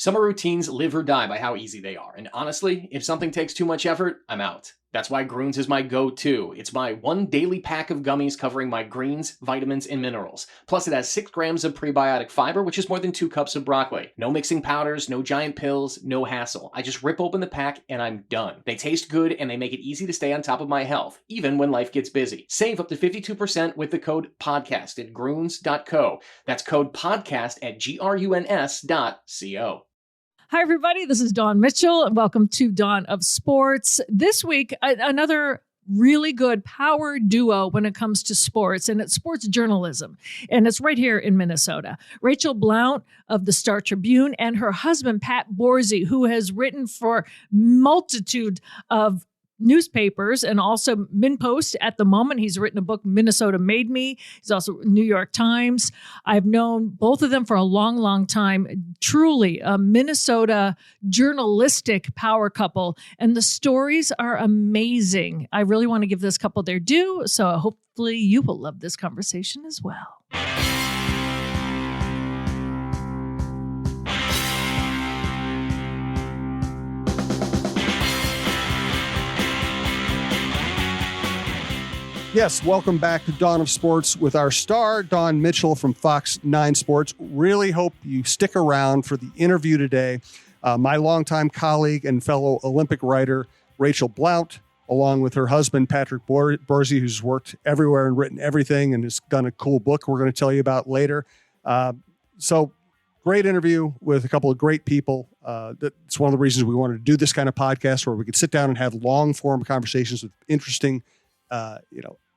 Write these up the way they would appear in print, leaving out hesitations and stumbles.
Summer routines live or die by how easy they are. And honestly, if something takes too much effort, I'm out. That's why Groons is my go-to. It's my one daily pack of gummies covering my greens, vitamins, and minerals. Plus, it has 6 grams of prebiotic fiber, which is more than 2 cups of broccoli. No mixing powders, no giant pills, no hassle. I just rip open the pack and I'm done. They taste good and they make it easy to stay on top of my health, even when life gets busy. Save up to 52% with the code PODCAST at Groons.co. That's code PODCAST at GRUNS.co. Hi, everybody. This is Dawn Mitchell, and welcome to Dawn of Sports. This week, another really good power duo when it comes to sports, and it's sports journalism, and it's right here in Minnesota. Rachel Blount of the Star Tribune and her husband, Pat Borzi, who has written for multitude of newspapers and also MinnPost at the moment. He's written a book, Minnesota Made Me. He's also New York Times. I've known both of them for a long, long time. Truly a Minnesota journalistic power couple. And the stories are amazing. I really want to give this couple their due. So hopefully you will love this conversation as well. Yes, welcome back to Dawn of Sports with our star, Dawn Mitchell from Fox 9 Sports. Really hope you stick around for the interview today. My longtime colleague and fellow Olympic writer, Rachel Blount, along with her husband, Patrick Borzi, who's worked everywhere and written everything and has done a cool book we're going to tell you about later. So great interview with a couple of great people. That's one of the reasons we wanted to do this kind of podcast where we could sit down and have long-form conversations with interesting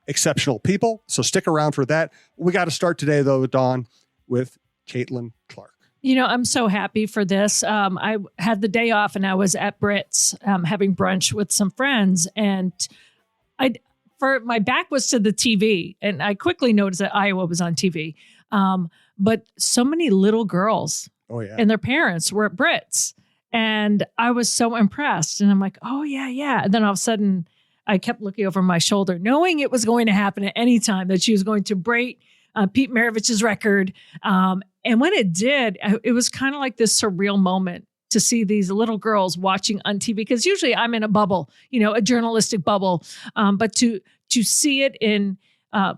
exceptional people. So stick around for that. We got to start today, though, Dawn, with Caitlin Clark. You know, I'm so happy for this. I had the day off and I was at Britt's having brunch with some friends, and my back was to the TV, and I quickly noticed that Iowa was on TV. But so many little girls and their parents were at Britt's, and I was so impressed. And I'm like, oh, yeah. And then all of a sudden, I kept looking over my shoulder, knowing it was going to happen at any time, that she was going to break Pete Maravich's record. And when it did, it was kind of like this surreal moment to see these little girls watching on TV. Because usually I'm in a bubble, a journalistic bubble. But to see it in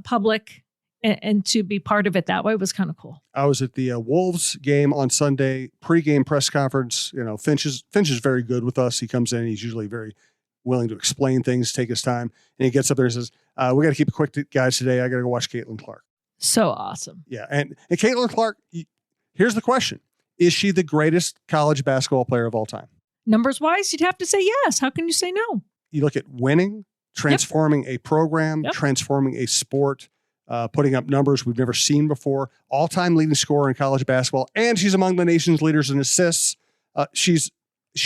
public and to be part of it that way was kind of cool. I was at the Wolves game on Sunday, pregame press conference. Finch is very good with us. He comes in, he's usually very willing to explain things, take his time. And he gets up there and says, we got to keep it quick, guys, today. I got to go watch Caitlin Clark. So awesome. Yeah. And Caitlin Clark, here's the question. Is she the greatest college basketball player of all time? Numbers wise, you'd have to say yes. How can you say no? You look at winning, transforming a program, transforming a sport, putting up numbers we've never seen before, all-time leading scorer in college basketball, and she's among the nation's leaders in assists. She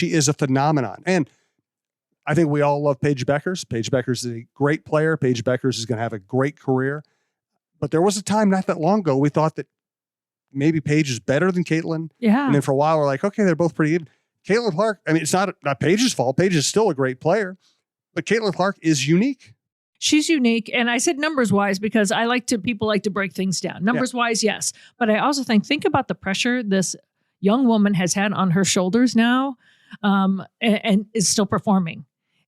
is a phenomenon. And I think we all love Paige Beckers. Paige Beckers is a great player. Paige Beckers is going to have a great career. But there was a time not that long ago we thought that maybe Paige is better than Caitlin. Yeah. And then for a while we're like, okay, they're both pretty even. Caitlin Clark, I mean, it's not Paige's fault. Paige is still a great player, but Caitlin Clark is unique. She's unique. And I said numbers wise because people like to break things down. Numbers wise, yes. But I also think about the pressure this young woman has had on her shoulders now and is still performing.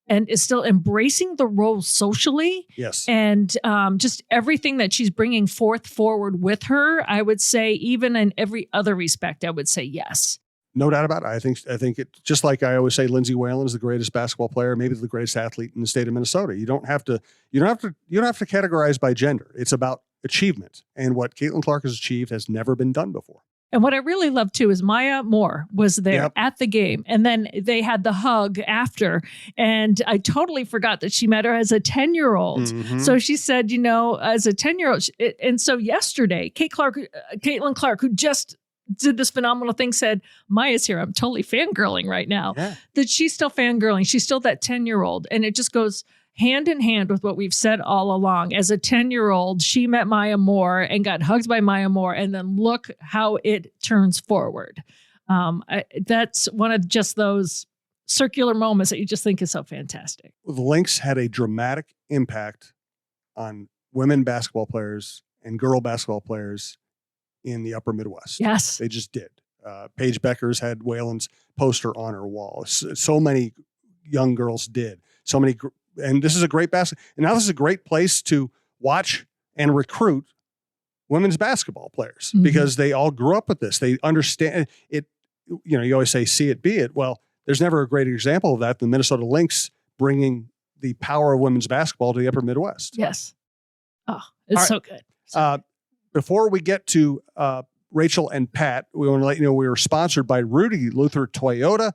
And is still embracing the role socially. Yes. And just everything that she's bringing forward with her, I would say, even in every other respect, I would say yes. No doubt about it. I think it, just like I always say, Lindsey Whalen is the greatest basketball player, maybe the greatest athlete in the state of Minnesota. You don't have to categorize by gender. It's about achievement. And what Caitlin Clark has achieved has never been done before. And what I really love, too, is Maya Moore was there at the game. And then they had the hug after. And I totally forgot that she met her as a 10-year-old. Mm-hmm. So she said, as a 10-year-old. And so yesterday, Caitlin Clark, who just did this phenomenal thing, said, Maya's here. I'm totally fangirling right now. Yeah. That she's still fangirling. She's still that 10-year-old. And it just goes hand in hand with what we've said all along. As a 10-year-old, she met Maya Moore and got hugged by Maya Moore, and then look how it turns forward. That's one of just those circular moments that you just think is so fantastic. The Lynx had a dramatic impact on women basketball players and girl basketball players in the upper Midwest. Yes. They just did. Paige Beckers had Whalen's poster on her wall. So many young girls did. So many, and this is a great basketball. And now this is a great place to watch and recruit women's basketball players because they all grew up with this. They understand it. You know, you always say, see it, be it. Well, there's never a greater example of that than Minnesota Lynx bringing the power of women's basketball to the upper Midwest. Yes. Oh, it's so good. Before we get to Rachel and Pat, we want to let you know we were sponsored by Rudy Luther Toyota.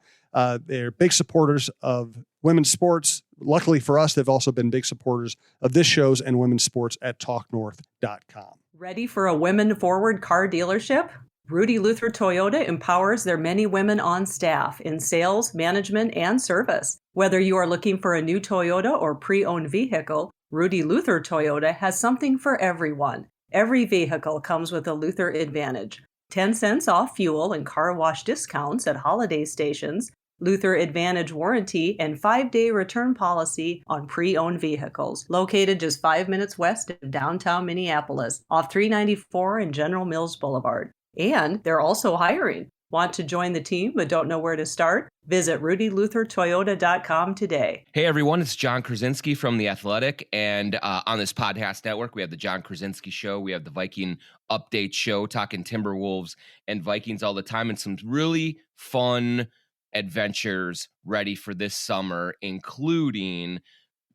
They're big supporters of women's sports. Luckily for us, they've also been big supporters of this show's and women's sports at talknorth.com. Ready for a women-forward car dealership? Rudy Luther Toyota empowers their many women on staff in sales, management, and service. Whether you are looking for a new Toyota or pre-owned vehicle, Rudy Luther Toyota has something for everyone. Every vehicle comes with a Luther Advantage. 10 cents off fuel and car wash discounts at holiday stations, Luther Advantage warranty, and 5-day return policy on pre-owned vehicles. Located just 5 minutes west of downtown Minneapolis, off 394 and General Mills Boulevard. And they're also hiring. Want to join the team but don't know where to start? Visit rudyluthertoyota.com today. Hey everyone, it's John Krasinski from The Athletic, and on this podcast network, we have the John Krasinski Show, we have the Viking Update Show, talking Timberwolves and Vikings all the time, and some really fun adventures ready for this summer, including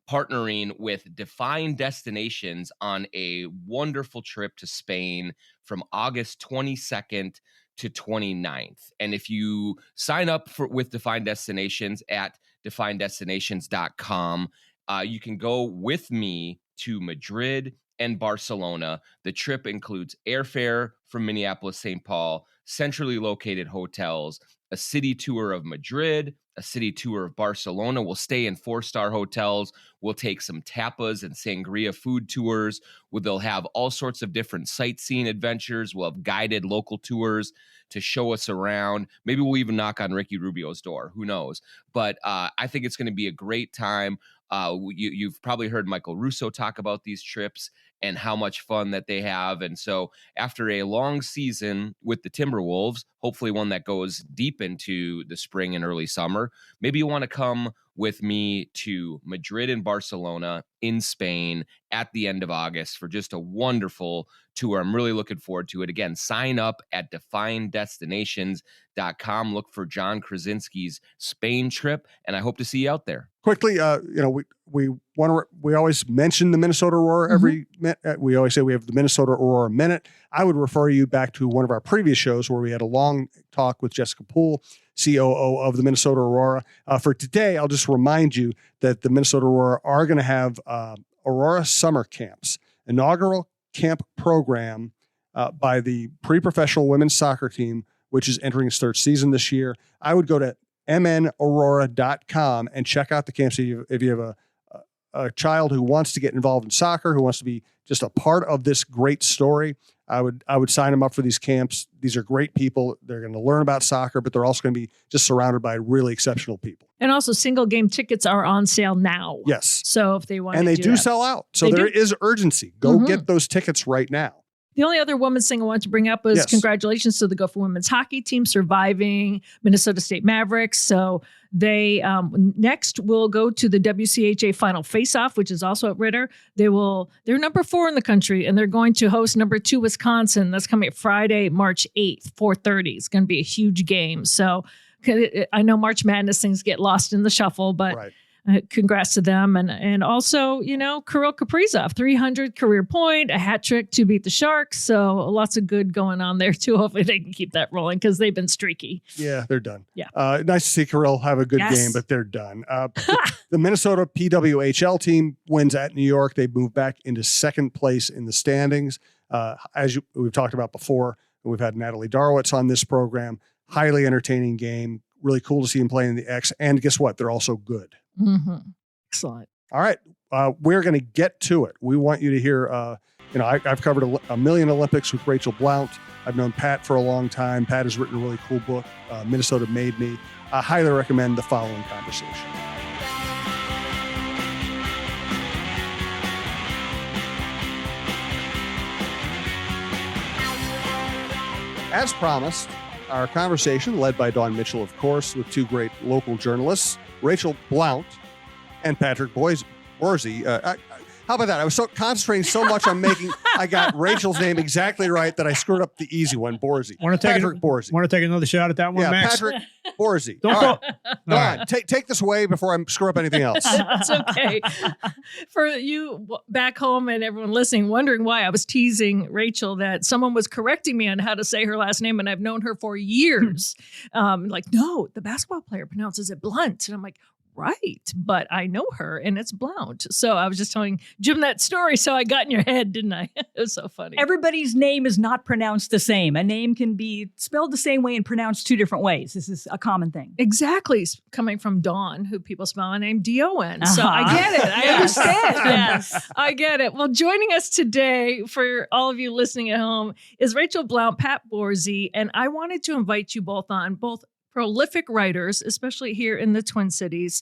partnering with Defined Destinations on a wonderful trip to Spain from August 22nd to 29th. And if you sign up with Defined Destinations at defineddestinations.com, you can go with me to Madrid and Barcelona. The trip includes airfare from Minneapolis, St. Paul, centrally located hotels, a city tour of Madrid, a city tour of Barcelona. We'll stay in 4-star hotels. We'll take some tapas and sangria food tours where they'll have all sorts of different sightseeing adventures. We'll have guided local tours to show us around. Maybe we'll even knock on Ricky Rubio's door. Who knows? But I think it's going to be a great time. You've probably heard Michael Russo talk about these trips and how much fun that they have. And so after a long season with the Timberwolves, hopefully one that goes deep into the spring and early summer, maybe you want to come with me to Madrid and Barcelona in Spain at the end of August for just a wonderful tour. I'm really looking forward to it. Again, sign up at defineddestinations.com. Look for John Krasinski's Spain trip, and I hope to see you out there. Quickly, we always mention the Minnesota Aurora every minute. We always say we have the Minnesota Aurora Minute. I would refer you back to one of our previous shows where we had a long talk with Jessica Poole, COO of the Minnesota Aurora. For today, I'll just remind you that the Minnesota Aurora are going to have Aurora Summer Camps, inaugural camp program by the pre-professional women's soccer team, which is entering its third season this year. I would go to mnaurora.com and check out the camps. If you have a child who wants to get involved in soccer, who wants to be just a part of this great story, I would sign them up for these camps. These are great people. They're going to learn about soccer, but they're also going to be just surrounded by really exceptional people. And also single game tickets are on sale now. Yes. So if they want and to they do sell out. So there is urgency. Go get those tickets right now. The only other women's thing I wanted to bring up was congratulations to the Gopher women's hockey team surviving Minnesota State Mavericks. So they next will go to the WCHA Final Face-Off, which is also at Ritter. They're number 4 in the country, and they're going to host number 2 Wisconsin. That's coming Friday, March 8th, 4:30. It's going to be a huge game. So I know March Madness things get lost in the shuffle, but. Right. Congrats to them. And also, Kirill Kaprizov, 300 career point, a hat trick to beat the Sharks. So lots of good going on there too. Hopefully they can keep that rolling because they've been streaky. Yeah, they're done. Yeah. Nice to see Kirill have a good game, but they're done. The Minnesota PWHL team wins at New York. They move back into second place in the standings. We've talked about before, we've had Natalie Darwitz on this program. Highly entertaining game. Really cool to see him play in the X. And guess what? They're also good. Mm-hmm. Excellent. All right. We're going to get to it. We want you to hear, I've covered a million Olympics with Rachel Blount. I've known Pat for a long time. Pat has written a really cool book, Minnesota Made Me. I highly recommend the following conversation. As promised, Our conversation, led by Dawn Mitchell, of course, with two great local journalists, Rachel Blount and Patrick Borzi. How about that? I was so concentrating so much on I got Rachel's name exactly right that I screwed up the easy one, Borzi. Patrick Borzi. Want to take another shot at that one, Yeah, Max? Patrick Borzi. Don't All go. right. Dawn, take this away before I screw up anything else. It's okay. For you back home and everyone listening, wondering why I was teasing Rachel that someone was correcting me on how to say her last name, and I've known her for years. Like, no, the basketball player pronounces it Blunt. And I'm like, right, but I know her and it's Blount. So I was just telling Jim that story. So I got in your head, didn't I? It was so funny. Everybody's name is not pronounced the same. A name can be spelled the same way and pronounced two different ways. This is a common thing. Exactly. Coming from Dawn, who people spell my name D-O-N. So I get it. I understand. Yes. I get it. Well, joining us today for all of you listening at home is Rachel Blount, Pat Borzi, and I wanted to invite you both on, both prolific writers, especially here in the Twin Cities.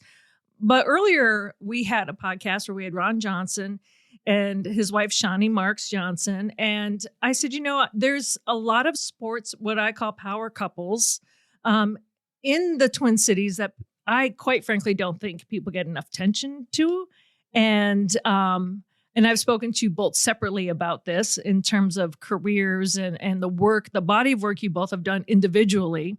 But earlier we had a podcast where we had Ron Johnson and his wife, Shawnee Marks Johnson. And I said, there's a lot of sports, what I call power couples, in the Twin Cities that I quite frankly don't think people get enough attention to. And I've spoken to you both separately about this in terms of careers and the work, the body of work you both have done individually.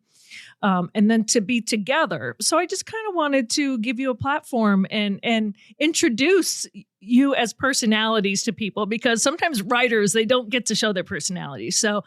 And then to be together. So I just kind of wanted to give you a platform and introduce you as personalities to people, because sometimes writers, they don't get to show their personalities. So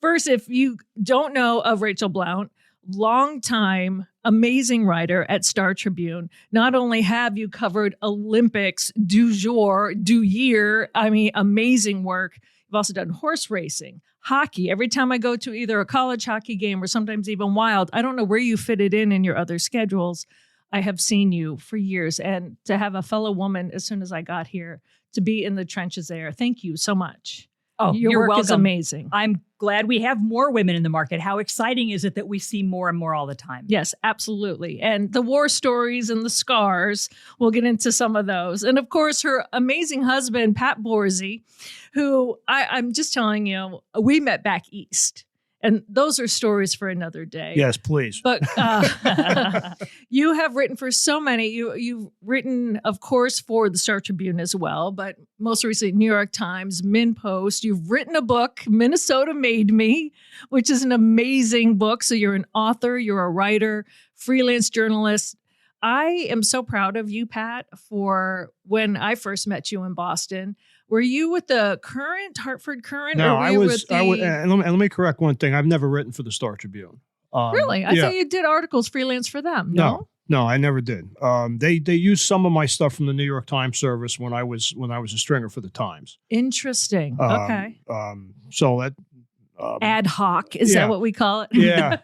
first, if you don't know of Rachel Blount, longtime amazing writer at Star Tribune. Not only have you covered Olympics du jour, du year, amazing work. You've also done horse racing, hockey. Every time I go to either a college hockey game or sometimes even Wild, I don't know where you fit it in your other schedules. I have seen you for years. And to have a fellow woman as soon as I got here, to be in the trenches there, thank you so much. Oh, your you're work welcome. is amazing. I'm glad we have more women in the market. How exciting is it that we see more and more all the time? Yes, absolutely. And the war stories and the scars, we'll get into some of those. And of course, her amazing husband, Pat Borzi, who I'm just telling you, we met back east. And those are stories for another day. Yes, please. But you have written for so many. You've written, of course, for the Star Tribune as well, but most recently, New York Times, Min Post. You've written a book, Minnesota Made Me, which is an amazing book. So you're an author, you're a writer, freelance journalist. I am so proud of you, Pat, for when I first met you in Boston. Were you with the Hartford Current? No, or were I you was. with And let me correct one thing. I've never written for the Star Tribune. Really? I thought you did articles freelance for them. No, I never did. They used some of my stuff from the New York Times service when I was a stringer for the Times. Interesting. Okay. So that. Ad hoc, is that what we call it? Yeah.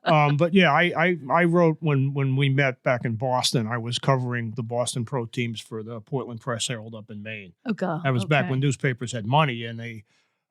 But yeah, I wrote when we met back in Boston. I was covering the Boston pro teams for the Portland Press Herald up in Maine. Oh God! That was back when newspapers had money, and it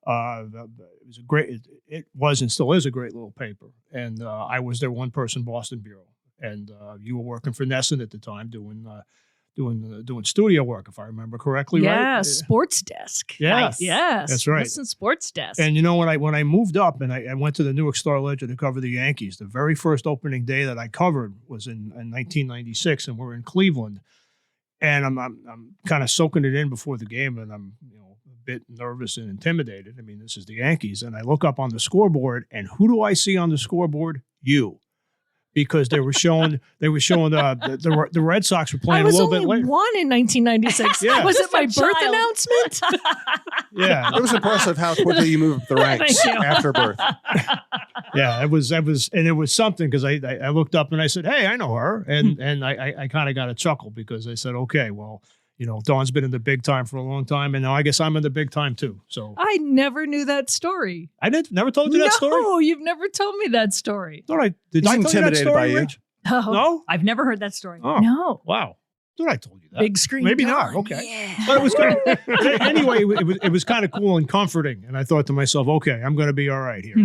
was a great. It was and still is a great little paper. And I was their one-person Boston bureau, and you were working for Nesson at the time, doing studio work, if I remember correctly, right? Yeah, sports desk. Yeah. Nice. Yes, that's right. Listen, sports desk. And when I moved up and I went to the Newark Star-Ledger to cover the Yankees, the very first opening day that I covered was in 1996, and we're in Cleveland. And I'm kind of soaking it in before the game, and I'm a bit nervous and intimidated. I mean, this is the Yankees, and I look up on the scoreboard, and who do I see on the scoreboard? You. Because they were showing the Red Sox were playing a little bit later. I was only one in 1996. Yeah. Was it my Just a birth child. announcement? Yeah, It was impressive how quickly you moved up the ranks Thank you. after birth. yeah. It was something because I looked up and I said, "Hey, I know her," and I kind of got a chuckle because I said, "Okay, well, Dawn's been in the big time for a long time, and now I guess I'm in the big time too." So I never knew that story. I never told you that story. No, you've never told me that story. Thought I did. He's I tell you that intimidated story, by you. Rich? Oh, No. I've never heard that story. Oh, no. wow. Thought I told you that. Big screen. Maybe Dawn. not. Okay. Yeah. But it was good. Anyway, it was kind of cool and comforting, and I thought to myself, "Okay, I'm going to be all right here."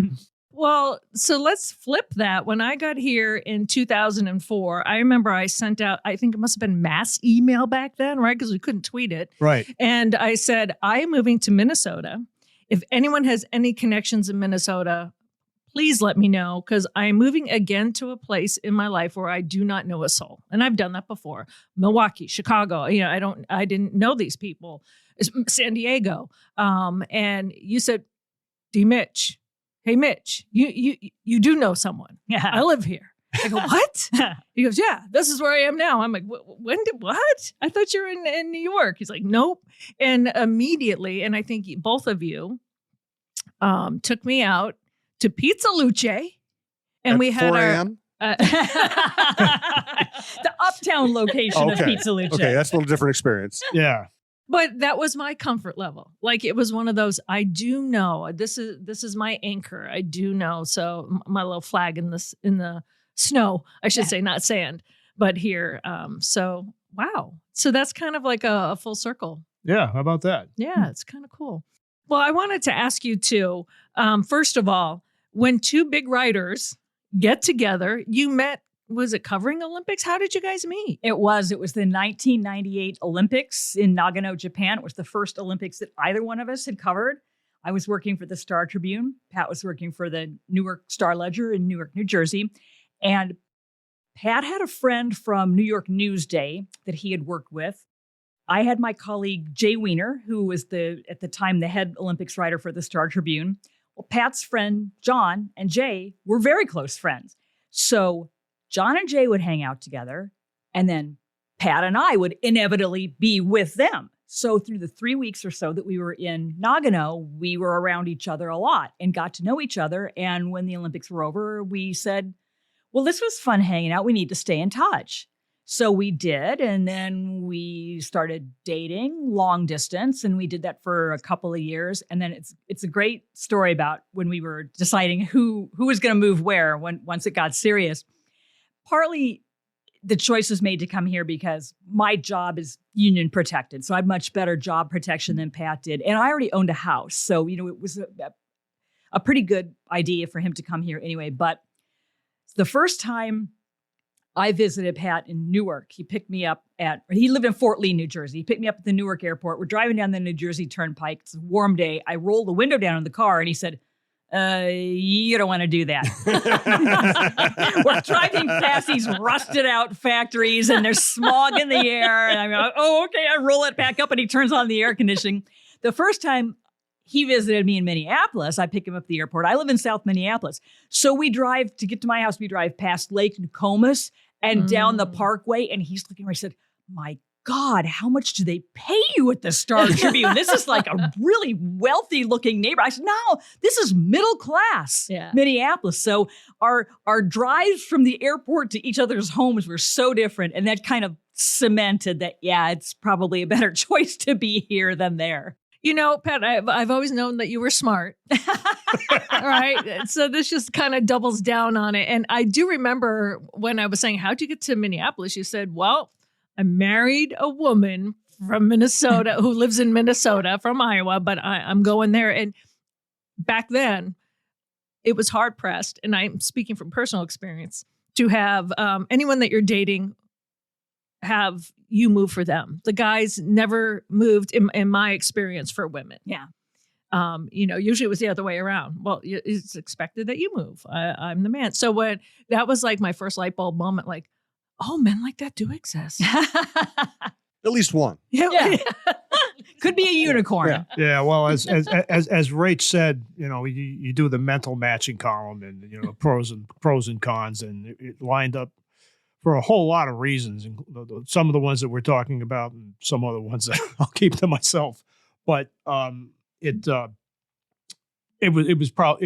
Well, so let's flip that. When I got here in 2004, I remember I sent out, I think it must have been mass email back then, right? Because we couldn't tweet it. Right. And I said, I am moving to Minnesota. If anyone has any connections in Minnesota, please let me know, because I'm moving again to a place in my life where I do not know a soul. And I've done that before. Milwaukee, Chicago, I didn't know these people. San Diego. And you said, Mitch, hey, Mitch, you do know someone. Yeah. I live here. I go, what? He goes, yeah, this is where I am now. I'm like, what? I thought you were in New York. He's like, nope. And immediately, and I think both of you took me out to Pizza Luce. And At we had 4 our... a.m.? The uptown location of Pizza Luce. Okay, that's a little different experience. Yeah. But that was my comfort level. Like, it was one of those, I do know, this is my anchor. I do know. So my little flag in the snow, I should say, not sand, but here. So, wow. So that's kind of like a full circle. Yeah. How about that? Yeah, it's kind of cool. Well, I wanted to ask you too, first of all, when two big writers get together, you met, was it covering Olympics? How did you guys meet? It was the 1998 Olympics in Nagano, Japan. It was the first Olympics that either one of us had covered. I was working for the Star Tribune. Pat was working for the Newark Star Ledger in Newark, New Jersey. And Pat had a friend from New York Newsday that he had worked with. I had my colleague, Jay Weiner, who was at the time, the head Olympics writer for the Star Tribune. Well, Pat's friend, John, and Jay were very close friends. So John and Jay would hang out together, and then Pat and I would inevitably be with them. So through the 3 weeks or so that we were in Nagano, we were around each other a lot and got to know each other. And when the Olympics were over, we said, well, this was fun hanging out. We need to stay in touch. So we did. And then we started dating long distance, and we did that for a couple of years. And then it's a great story about when we were deciding who was going to move where once it got serious. Partly the choice was made to come here because my job is union protected. So I had much better job protection than Pat did. And I already owned a house. So, it was a pretty good idea for him to come here anyway. But the first time I visited Pat in Newark, he picked me up he lived in Fort Lee, New Jersey. He picked me up at the Newark airport. We're driving down the New Jersey Turnpike. It's a warm day. I rolled the window down in the car, and he said, you don't want to do that. We're driving past these rusted out factories, and there's smog in the air. And I'm like, oh, okay. I roll it back up, and he turns on the air conditioning. The first time he visited me in Minneapolis, I pick him up at the airport. I live in South Minneapolis. So we drive to get to my house. We drive past Lake Nokomis and down the parkway. And he's looking where he said, my God, how much do they pay you at the Star Tribune? This is like a really wealthy looking neighborhood. I said, no, this is middle class Minneapolis. So our drives from the airport to each other's homes were so different. And that kind of cemented that, it's probably a better choice to be here than there. Pat, I've always known that you were smart. All right. So this just kind of doubles down on it. And I do remember when I was saying, how'd you get to Minneapolis? You said, well, I married a woman from Minnesota who lives in Minnesota from Iowa, but I'm going there. And back then, it was hard pressed. And I'm speaking from personal experience to have anyone that you're dating have you move for them. The guys never moved in my experience for women. Yeah. Usually it was the other way around. Well, it's expected that you move. I'm the man. So when that was like my first light bulb moment, like, oh, men like that do exist. At least one. Yeah. Could be a unicorn. Yeah. Well, as Rach said, you do the mental matching column and, pros and cons, and it lined up for a whole lot of reasons, and some of the ones that we're talking about, and some other ones that I'll keep to myself. But it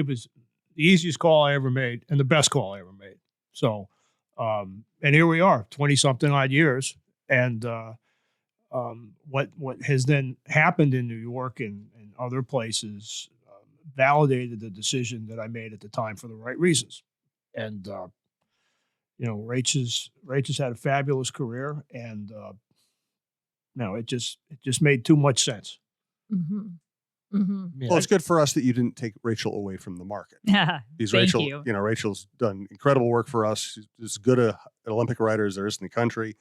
was the easiest call I ever made and the best call I ever made. So, and here we are, 20-something odd years, and what has then happened in New York and other places validated the decision that I made at the time for the right reasons, and. Rach has had a fabulous career, and it just made too much sense. Mm-hmm. Mm-hmm. Yeah. Well, it's good for us that you didn't take Rachel away from the market. Because Rachel, Rachel's done incredible work for us. She's as good an Olympic writer as there is in the country,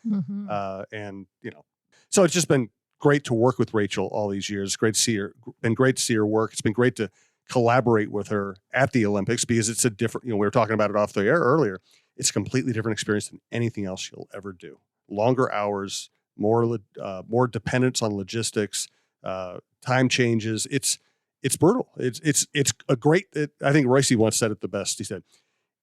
so it's just been great to work with Rachel all these years. Been great to see her work. It's been great to collaborate with her at the Olympics because it's a different, we were talking about it off the air earlier. It's a completely different experience than anything else you'll ever do. Longer hours, more dependence on logistics, time changes. It's brutal. It's a great, I think Royce once said it the best. He said,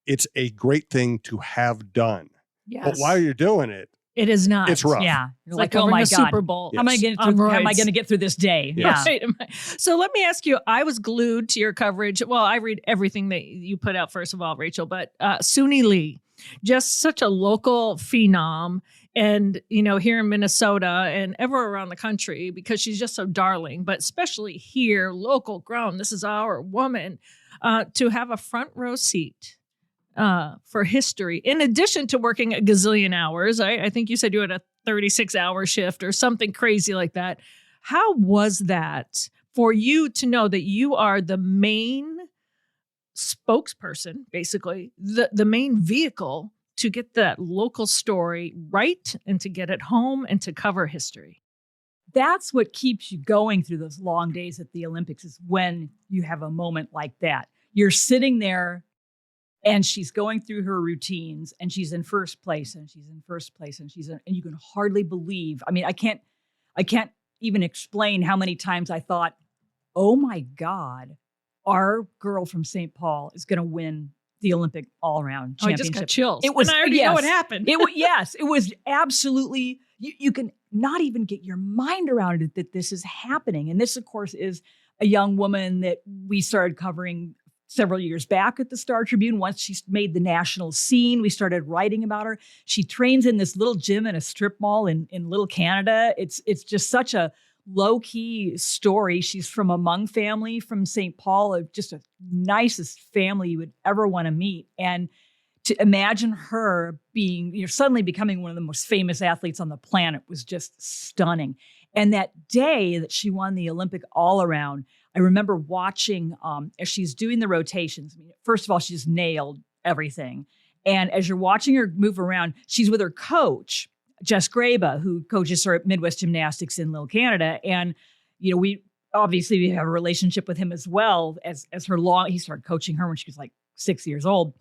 it's a great thing to have done. Yes. But while you're doing it, it is not. It's rough. Yeah. It's You're like oh covering my a God. Super Bowl. Yes. How am I going to get through this day? Yes. Yeah. Right. So let me ask you, I was glued to your coverage. Well, I read everything that you put out, first of all, Rachel, but Suni Lee, just such a local phenom. And, here in Minnesota and everywhere around the country, because she's just so darling, but especially here, local grown, this is our woman, to have a front row seat for history. In addition to working a gazillion hours, I think you said you had a 36-hour shift or something crazy like that. How was that for you to know that you are the main spokesperson, basically, the main vehicle to get that local story right and to get it home and to cover history? That's what keeps you going through those long days at the Olympics, is when you have a moment like that. You're sitting there and she's going through her routines and she's in first place and she's in first place and and you can hardly believe. I mean, I can't even explain how many times I thought, oh my God, our girl from St. Paul is going to win the Olympic all-around championship. I just got chills. It was, and I already know what happened. It was absolutely, you can not even get your mind around it that this is happening. And this, of course, is a young woman that we started covering several years back at the Star Tribune. Once she made the national scene, we started writing about her. She trains in this little gym in a strip mall in Little Canada. It's just such a low-key story. She's from a Hmong family from St. Paul, just a nicest family you would ever want to meet. And to imagine her being, suddenly becoming one of the most famous athletes on the planet was just stunning. And that day that she won the Olympic all-around, I remember watching as she's doing the rotations. I mean, first of all, she just nailed everything. And as you're watching her move around, she's with her coach, Jess Graba, who coaches her at Midwest Gymnastics in Little Canada. And, we obviously have a relationship with him as well as he started coaching her when she was like 6 years old.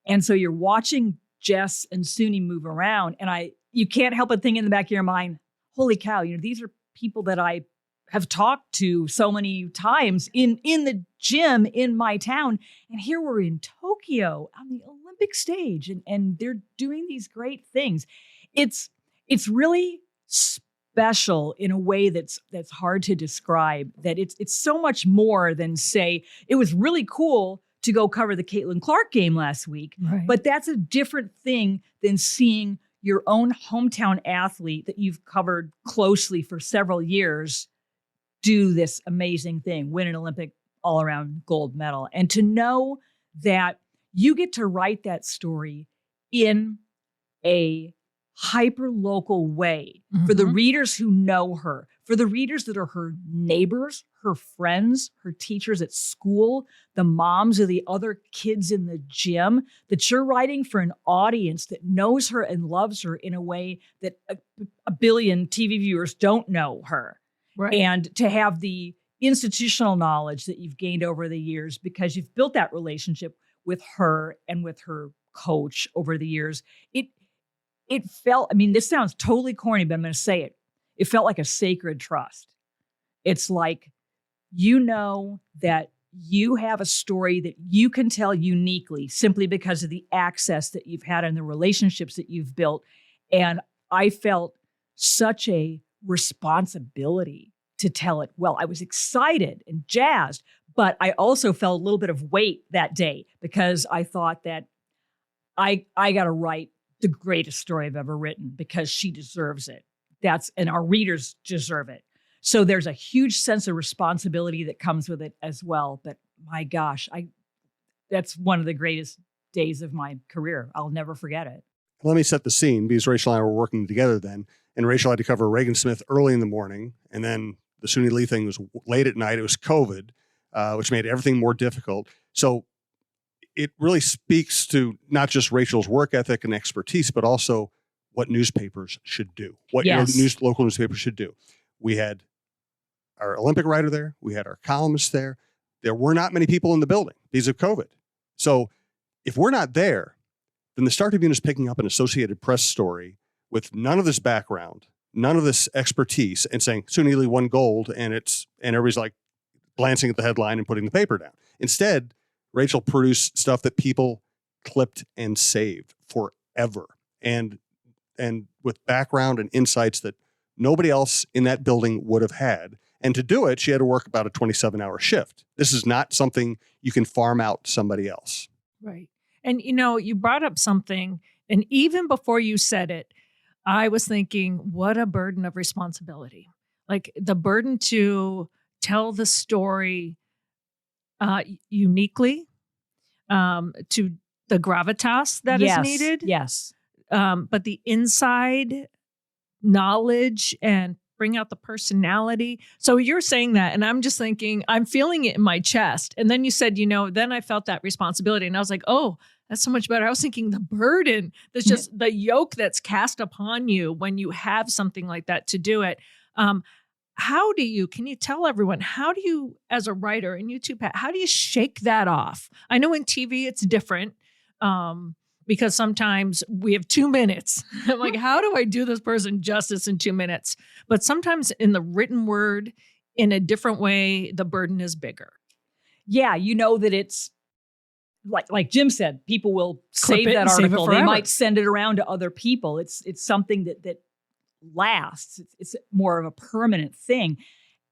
And so you're watching Jess and Suni move around, and you can't help but think in the back of your mind, holy cow, these are people that I have talked to so many times in the gym in my town. And here we're in Tokyo on the Olympic stage, and they're doing these great things. It's really special in a way that's hard to describe, that it's so much more than, say, it was really cool to go cover the Caitlin Clark game last week. Right. But that's a different thing than seeing your own hometown athlete that you've covered closely for several years do this amazing thing, win an Olympic all-around gold medal. And to know that you get to write that story in a hyper-local way for the readers who know her, for the readers that are her neighbors, her friends, her teachers at school, the moms of the other kids in the gym, that you're writing for an audience that knows her and loves her in a way that a billion TV viewers don't know her. Right. And to have the institutional knowledge that you've gained over the years because you've built that relationship with her and with her coach over the years, it felt, this sounds totally corny, but I'm going to say it. It felt like a sacred trust. It's like, that you have a story that you can tell uniquely simply because of the access that you've had and the relationships that you've built. And I felt such a responsibility to tell it well. I was excited and jazzed, but I also felt a little bit of weight that day because I thought that I got to write the greatest story I've ever written because she deserves it. And our readers deserve it. So there's a huge sense of responsibility that comes with it as well. But my gosh, that's one of the greatest days of my career. I'll never forget it. Let me set the scene because Rachel and I were working together then. And Rachel had to cover Reagan Smith early in the morning. And then the Suni Lee thing was late at night. It was COVID, which made everything more difficult. So it really speaks to not just Rachel's work ethic and expertise, but also what newspapers should do, what Yes. your local newspapers should do. We had our Olympic writer there. We had our columnists there. there were not many people in the building because of COVID. So if we're not there, then the Star Tribune is picking up an Associated Press story with none of this background, none of this expertise, and saying Suni Lee won gold, and everybody's like glancing at the headline and putting the paper down. Instead, Rachel produced stuff that people clipped and saved forever, and with background and insights that nobody else in that building would have had. And to do it, she had to work about a 27-hour shift. This is not something you can farm out to somebody else. Right. And, you brought up something, and even before you said it, I was thinking, what a burden of responsibility. Like the burden to tell the story uniquely, to the gravitas that is needed. Yes. But the inside knowledge and bring out the personality. So you're saying that, and I'm just thinking, I'm feeling it in my chest. And then you said, then I felt that responsibility. And I was like, oh, that's so much better. I was thinking the burden, that's just the yoke that's cast upon you when you have something like that to do it. Can you tell everyone, how do you, as a writer, and you too, Pat, how do you shake that off? I know in TV it's different because sometimes we have 2 minutes. I'm like, how do I do this person justice in 2 minutes? But sometimes in the written word, in a different way, the burden is bigger. Yeah, that it's like Jim said, people will save that save article. They might send it around to other people. It's something that lasts. It's more of a permanent thing.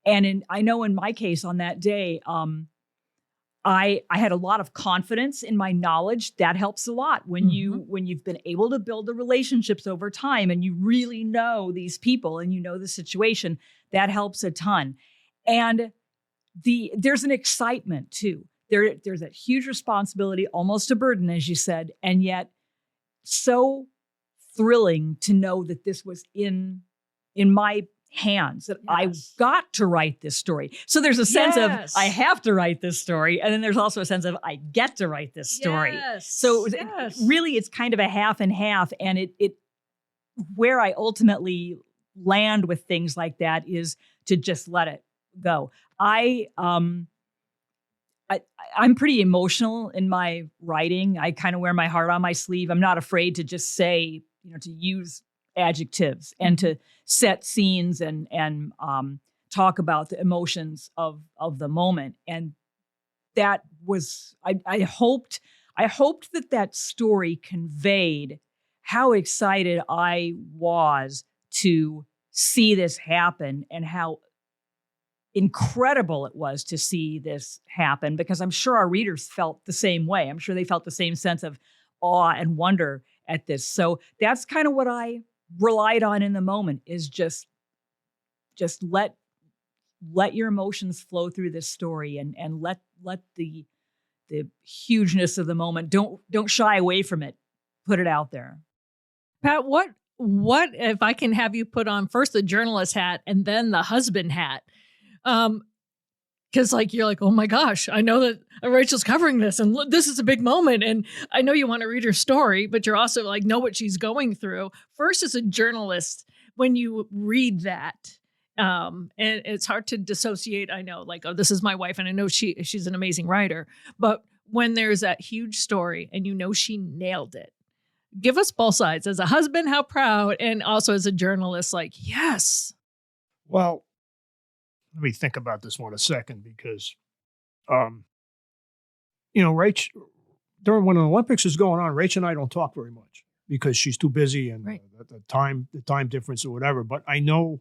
And I know in my case on that day, I had a lot of confidence in my knowledge. That helps a lot when you've been able to build the relationships over time and you really know these people and you know the situation. That helps a ton. And there's an excitement too. There's that huge responsibility, almost a burden, as you said, and yet so thrilling to know that this was in my hands, that I got to write this story. So there's a sense of I have to write this story, and then there's also a sense of I get to write this story. So really, it's kind of a half and half, and it where I ultimately land with things like that is to just let it go. I'm pretty emotional in my writing. I kind of wear my heart on my sleeve. I'm not afraid to just say, to use adjectives and to set scenes and talk about the emotions of the moment. And that was, I hoped that story conveyed how excited I was to see this happen and how incredible it was to see this happen, because I'm sure our readers felt the same way. I'm sure they felt the same sense of awe and wonder at this. So that's kind of what I relied on in the moment, is just let your emotions flow through this story and let the hugeness of the moment, don't shy away from it. Put it out there. Pat, what if I can have you put on first the journalist hat and then the husband hat? Because you're like, oh my gosh, I know that Rachel's covering this and this is a big moment. And I know you want to read her story, but you're also know what she's going through. First, as a journalist, when you read that, and it's hard to dissociate. I know oh, this is my wife. And I know she's an amazing writer, but when there's that huge story and she nailed it, give us both sides. As a husband, how proud, and also as a journalist, yes. Well, let me think about this one a second, because, Rach, when the Olympics is going on, Rach and I don't talk very much because she's too busy and the time difference or whatever. But I know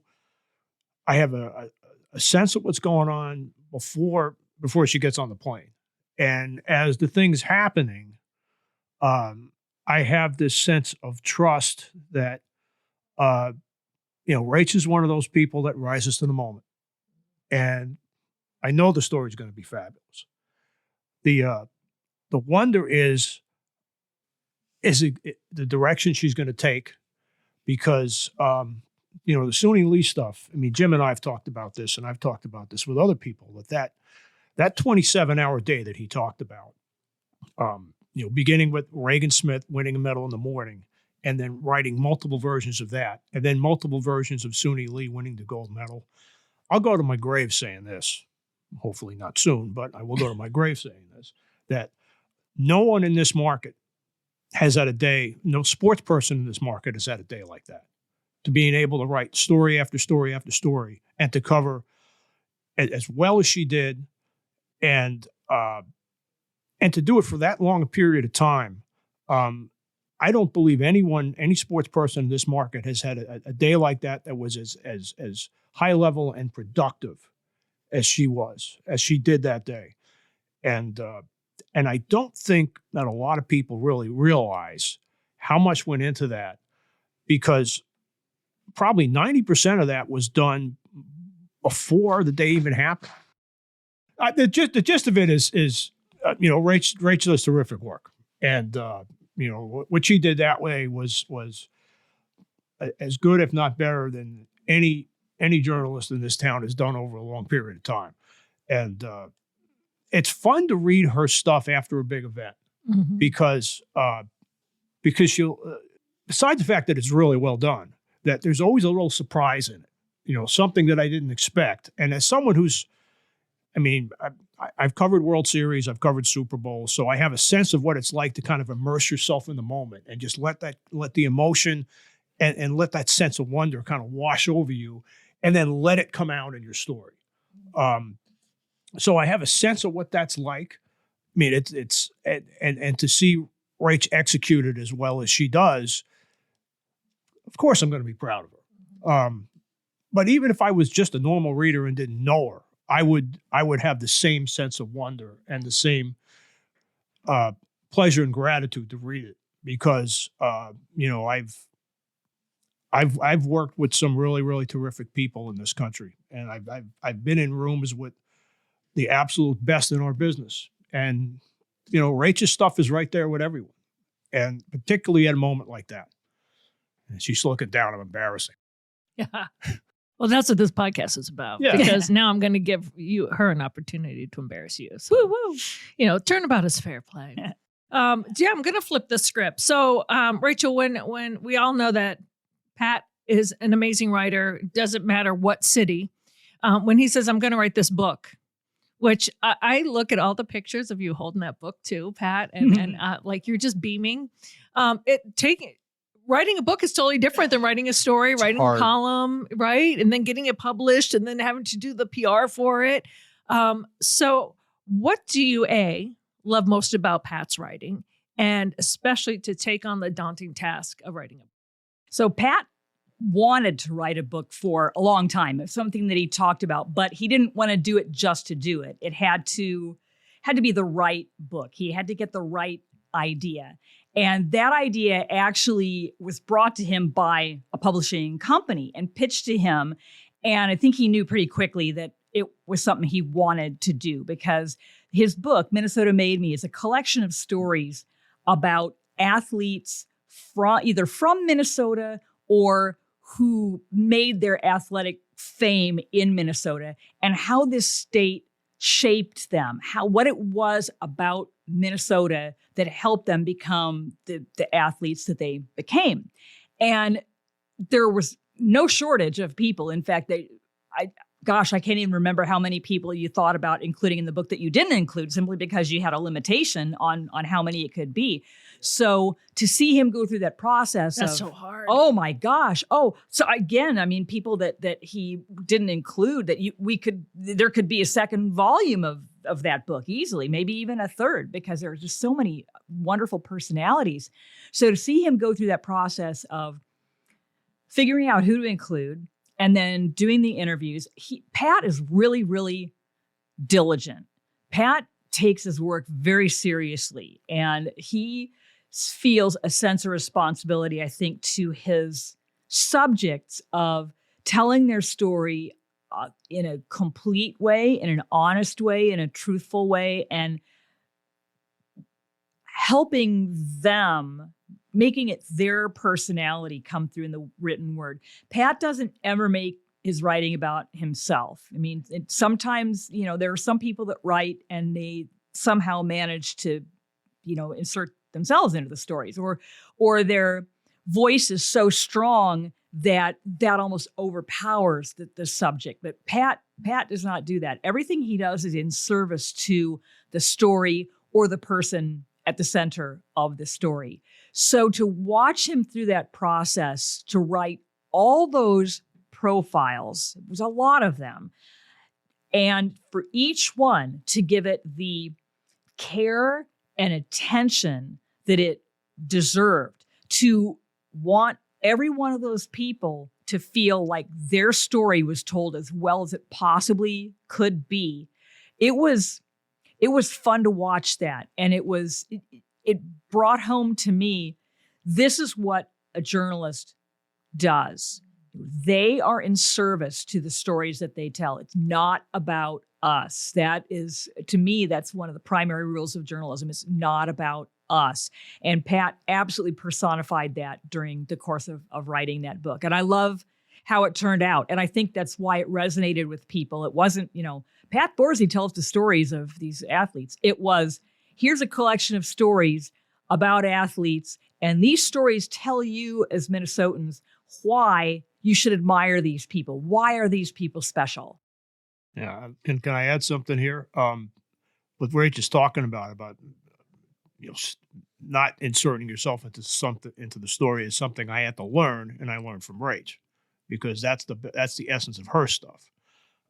I have a sense of what's going on before she gets on the plane. And as the thing's happening, I have this sense of trust that, Rach is one of those people that rises to the moment. And I know the story is going to be fabulous. The wonder is it the direction she's going to take, because, the Suni Lee stuff, Jim and I have talked about this, and I've talked about this with other people, that 27-hour day that he talked about, beginning with Reagan Smith winning a medal in the morning, and then writing multiple versions of that, and then multiple versions of Suni Lee winning the gold medal. I'll go to my grave saying this. hopefully not soon, but I will go to my grave saying this, that no one in this market has had a day, no sports person in this market has had a day like that. To being able to write story after story after story and to cover as well as she did, and to do it for that long a period of time. I don't believe any sports person in this market has had a day like that was as high level and productive as she did that day. And I don't think that a lot of people really realize how much went into that, because probably 90% of that was done before the day even happened. The gist of it is Rachel does terrific work, and what she did that way was as good, if not better, than any journalist in this town has done over a long period of time. And it's fun to read her stuff after a big event, because she'll, besides the fact that it's really well done, that there's always a little surprise in it, something that I didn't expect. And as someone who's, I've covered World Series, I've covered Super Bowl, so I have a sense of what it's like to kind of immerse yourself in the moment and just let the emotion and let that sense of wonder kind of wash over you, and then let it come out in your story. So I have a sense of what that's like. It's to see Rach execute it as well as she does, of course I'm going to be proud of her. But even if I was just a normal reader and didn't know her, I would have the same sense of wonder and the same pleasure and gratitude to read it, because I've worked with some really, really terrific people in this country, and I've been in rooms with the absolute best in our business, and Rachel's stuff is right there with everyone, and particularly at a moment like that. And she's looking down. I'm embarrassing. Yeah. Well, that's what this podcast is about. Yeah. Because now I'm going to give her an opportunity to embarrass you. So, turnabout is fair play. I'm going to flip the script. So, Rachel, when we all know that Pat is an amazing writer, doesn't matter what city, when he says, I'm going to write this book, which I look at all the pictures of you holding that book too, Pat, and like you're just beaming. Writing a book is totally different than writing a story, writing a column, right? And then getting it published and then having to do the PR for it. So what do you, love most about Pat's writing, and especially to take on the daunting task of writing a book? So Pat wanted to write a book for a long time. It's something that he talked about, but he didn't want to do it just to do it. It had to be the right book. He had to get the right idea. And that idea actually was brought to him by a publishing company and pitched to him. And I think he knew pretty quickly that it was something he wanted to do, because his book, Minnesota Made Me, is a collection of stories about athletes either from Minnesota or who made their athletic fame in Minnesota, and how this state shaped them, what it was about Minnesota that helped them become the athletes that they became. And there was no shortage of people. In fact, I can't even remember how many people you thought about including in the book that you didn't include, simply because you had a limitation on how many it could be. So to see him go through that process, that's so hard. Oh my gosh. Oh, so again, people that he didn't include, that there could be a second volume of that book easily, maybe even a third, because there are just so many wonderful personalities. So to see him go through that process of figuring out who to include and then doing the interviews, Pat is really, really diligent. Pat takes his work very seriously, and he feels a sense of responsibility, I think, to his subjects of telling their story in a complete way, in an honest way, in a truthful way, and helping them, making it their personality come through in the written word. Pat doesn't ever make his writing about himself. Sometimes, there are some people that write and they somehow manage to, insert themselves into the stories, or their voice is so strong that almost overpowers the subject. But Pat Pat does not do that. Everything he does is in service to the story or the person at the center of the story. So to watch him through that process, to write all those profiles, it was a lot of them, and for each one to give it the care and attention that it deserved, to want every one of those people to feel like their story was told as well as it possibly could be. It was fun to watch that. And it brought home to me, this is what a journalist does. They are in service to the stories that they tell. It's not about us. That is, to me, that's one of the primary rules of journalism. It's not about us. And Pat absolutely personified that during the course of writing that book. And I love how it turned out. And I think that's why it resonated with people. It wasn't, Pat Borzi tells the stories of these athletes. It was, here's a collection of stories about athletes. And these stories tell you as Minnesotans why you should admire these people. Why are these people special? Yeah. And can I add something here? What Rach is talking about not inserting yourself into the story is something I had to learn, and I learned from Rach, because that's the essence of her stuff.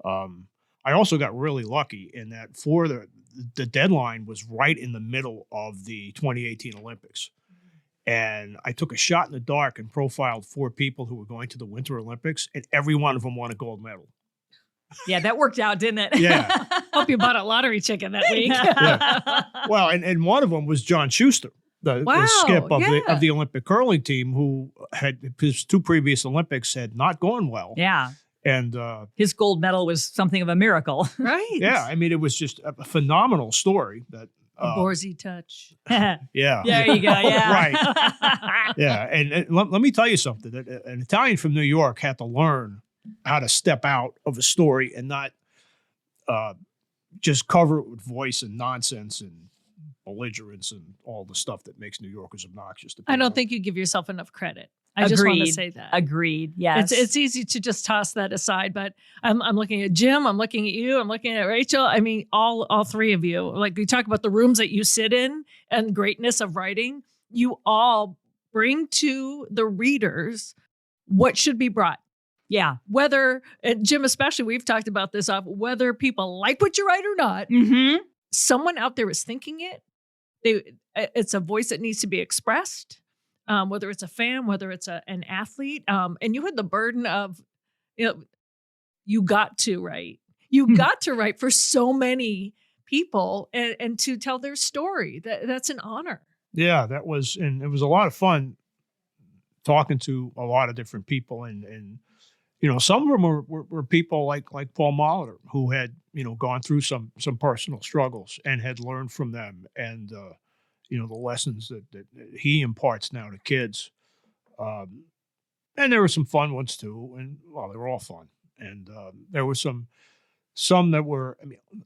I also got really lucky in that for the deadline was right in the middle of the 2018 Olympics. And I took a shot in the dark and profiled 4 people who were going to the Winter Olympics, and every one of them won a gold medal. Yeah, that worked out, didn't it? Yeah. Hope you bought a lottery ticket that week. Yeah. Well, and one of them was John Schuster, the skip of the Olympic curling team, who had his 2 previous Olympics had not gone well. Yeah. And his gold medal was something of a miracle. Right. Yeah. I mean, it was just a phenomenal story that. A Borzi touch. Yeah. There you go. Yeah. Right. Yeah. And let me tell you something. An Italian from New York had to learn how to step out of a story and not just cover it with voice and nonsense and belligerence and all the stuff that makes New Yorkers obnoxious to people. I don't think you give yourself enough credit. I just want to say that. Agreed. Yes. It's easy to just toss that aside, but I'm looking at Jim, I'm looking at you, I'm looking at Rachel. I mean, all 3 of you, like we talk about the rooms that you sit in and greatness of writing, you all bring to the readers what should be brought. Yeah. Whether, and Jim especially, we've talked about this, whether people like what you write or not, someone out there is thinking it. It's a voice that needs to be expressed. Whether it's a fan, whether it's an athlete, and you had the burden of, you got to write. You got to write for so many people and to tell their story. That's an honor. Yeah, and it was a lot of fun talking to a lot of different people, and some of them were people like Paul Molitor, who had gone through some personal struggles and had learned from them, and the lessons that he imparts now to kids. And there were some fun ones too. And they were all fun. And there were some that were,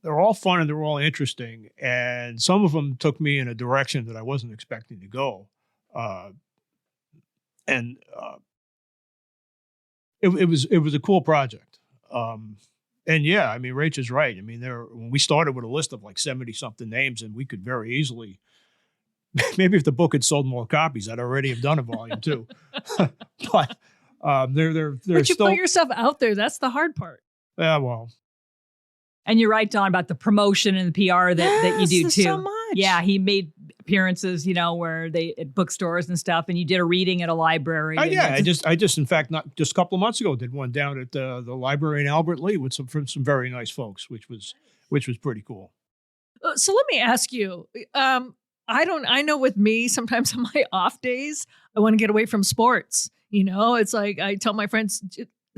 they're all fun and they're all interesting. And some of them took me in a direction that I wasn't expecting to go. It was a cool project. And yeah, Rach is right. When we started with a list of like 70 something names, and we could very easily, maybe if the book had sold more copies, I'd already have done a volume 2. But they're But you still put yourself out there. That's the hard part. Yeah, well. And you're right, Don, about the promotion and the PR that you do too. So much. Yeah, he made appearances, where they at bookstores and stuff, and you did a reading at a library. I just in fact not just a couple of months ago did one down at the library in Albert Lee with some very nice folks, which was pretty cool. So let me ask you. I know with me, sometimes on my off days, I want to get away from sports. It's like I tell my friends,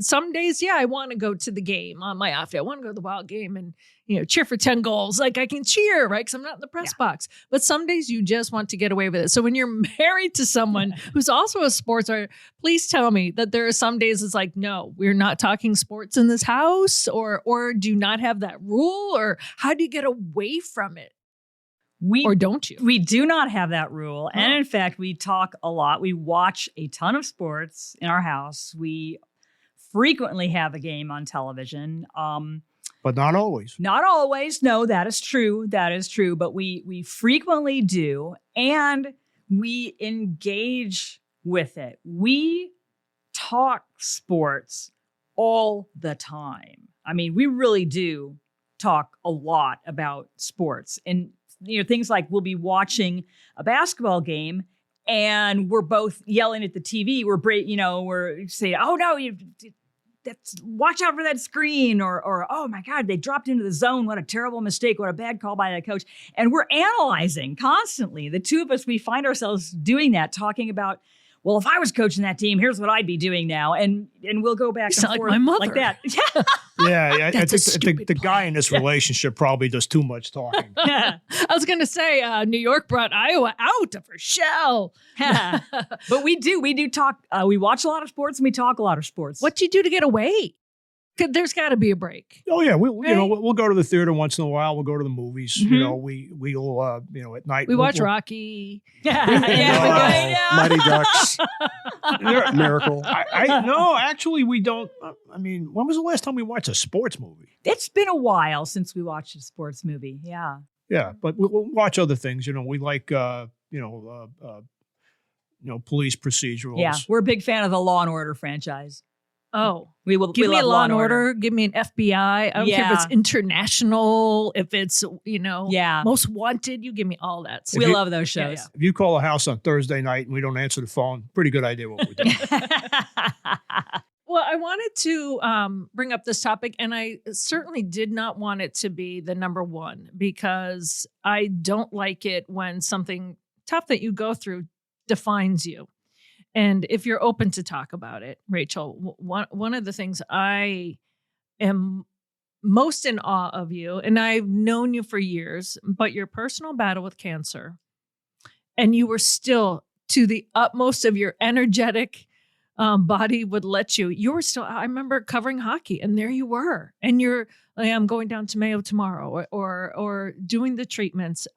some days, I want to go to the game on my off day. I want to go to the wild game and, cheer for 10 goals. Like I can cheer, right? Because I'm not in the press box. But some days you just want to get away with it. So when you're married to someone who's also a sports writer, please tell me that there are some days it's like, no, we're not talking sports in this house, or do you not have that rule, or how do you get away from it? Or don't you? We do not have that rule. Oh. And in fact, we talk a lot. We watch a ton of sports in our house. We frequently have a game on television. But not always. Not always. No, that is true. That is true. But we frequently do, and we engage with it. We talk sports all the time. I mean, we really do talk a lot about sports. And, things like we'll be watching a basketball game and we're both yelling at the TV. We're saying, oh, no, watch out for that screen, or oh my God, they dropped into the zone. What a terrible mistake. What a bad call by that coach. And we're analyzing constantly. The two of us, we find ourselves doing that, talking about, well, if I was coaching that team, here's what I'd be doing now. And we'll go back and forth like my mother. like that. Yeah, I think the guy in this relationship probably does too much talking. I was going to say New York brought Iowa out of her shell. But we do talk. We watch a lot of sports and we talk a lot of sports. What do you do to get away? There's got to be a break. Oh yeah, we'll go to the theater once in a while. We'll go to the movies. Mm-hmm. We'll at night we watch Rocky. Mighty Ducks. Miracle. No, actually, we don't. I mean, when was the last time we watched a sports movie? It's been a while since we watched a sports movie. Yeah. Yeah, but we'll watch other things. We like police procedurals. Yeah, we're a big fan of the Law and Order franchise. Oh, we will give me a Law and Order. Order. Give me an FBI. I don't care if it's international, if it's most wanted. You give me all that. We love those shows. Yeah. If you call a house on Thursday night and we don't answer the phone, pretty good idea what we're doing. Well, I wanted to bring up this topic, and I certainly did not want it to be the number one, because I don't like it when something tough that you go through defines you. And if you're open to talk about it, Rachel, one of the things I am most in awe of you, and I've known you for years, but your personal battle with cancer, and you were still, to the utmost of your energetic body would let you were still, I remember covering hockey, and there you were, and you're like, I'm going down to Mayo tomorrow, or doing the treatments.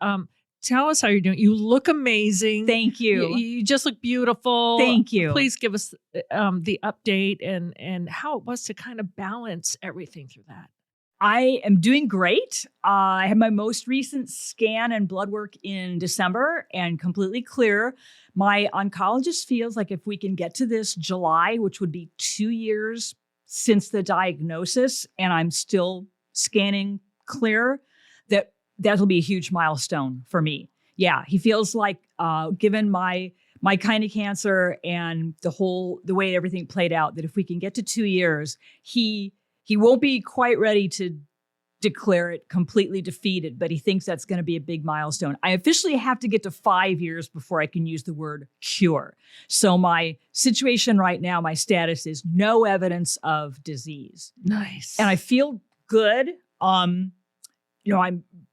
Tell us how you're doing. You look amazing. Thank you. You just look beautiful. Thank you. Please give us the update and how it was to kind of balance everything through that. I am doing great. I had my most recent scan and blood work in December and completely clear. My oncologist feels like if we can get to this July, which would be 2 years since the diagnosis, and I'm still scanning clear, that'll be a huge milestone for me. Yeah, he feels like given my kind of cancer and the way everything played out, that if we can get to 2 years, he won't be quite ready to declare it completely defeated, but he thinks that's going to be a big milestone. I officially have to get to 5 years before I can use the word cure. So my situation right now, my status is no evidence of disease. Nice. And I feel good. I'm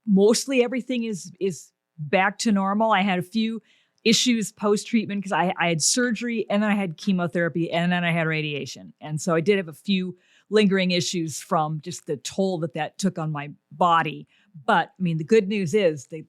mostly everything is back to normal. I had a few issues post-treatment because I had surgery, and then I had chemotherapy, and then I had radiation. And so I did have a few lingering issues from just the toll that took on my body. But I mean, the good news is the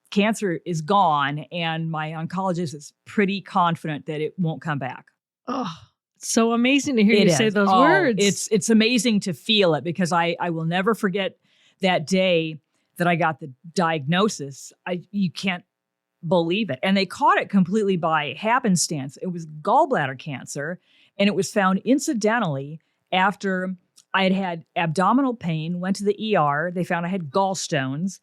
cancer is gone, and my oncologist is pretty confident that it won't come back. Oh, it's so amazing to hear you say those words. It's amazing to feel it, because I will never forget that day that I got the diagnosis. You can't believe it. And they caught it completely by happenstance. It was gallbladder cancer, and it was found incidentally after I had abdominal pain, went to the ER. They found I had gallstones.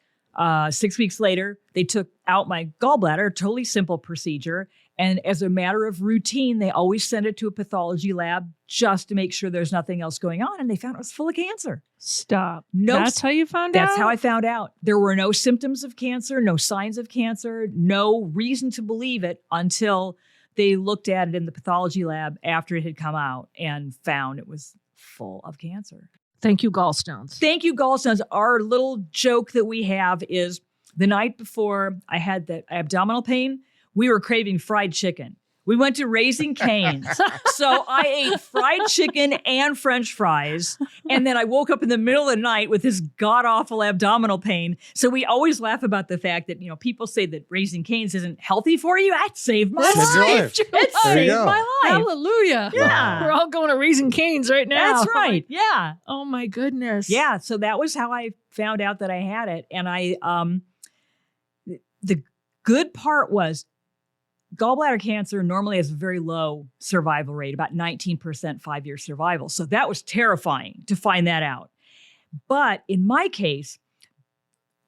6 weeks later, they took out my gallbladder, totally simple procedure. And as a matter of routine, they always send it to a pathology lab just to make sure there's nothing else going on. And they found it was full of cancer. Stop. That's how you found out? That's how I found out. There were no symptoms of cancer, no signs of cancer, no reason to believe it until they looked at it in the pathology lab after it had come out and found it was full of cancer. Thank you, gallstones. Thank you, gallstones. Our little joke that we have is the night before I had the abdominal pain, we were craving fried chicken. We went to Raising Cane's. So I ate fried chicken and French fries. And then I woke up in the middle of the night with this god-awful abdominal pain. So we always laugh about the fact that, people say that Raising Cane's isn't healthy for you. That saved my Saved your life. life. It There you saved go. my life. Hallelujah. Yeah. We're all going to Raising Cane's right now. That's right. Yeah. Oh my goodness. Yeah. So that was how I found out that I had it. And the good part was gallbladder cancer normally has a very low survival rate, about 19% 5-year survival. So that was terrifying to find that out. But in my case,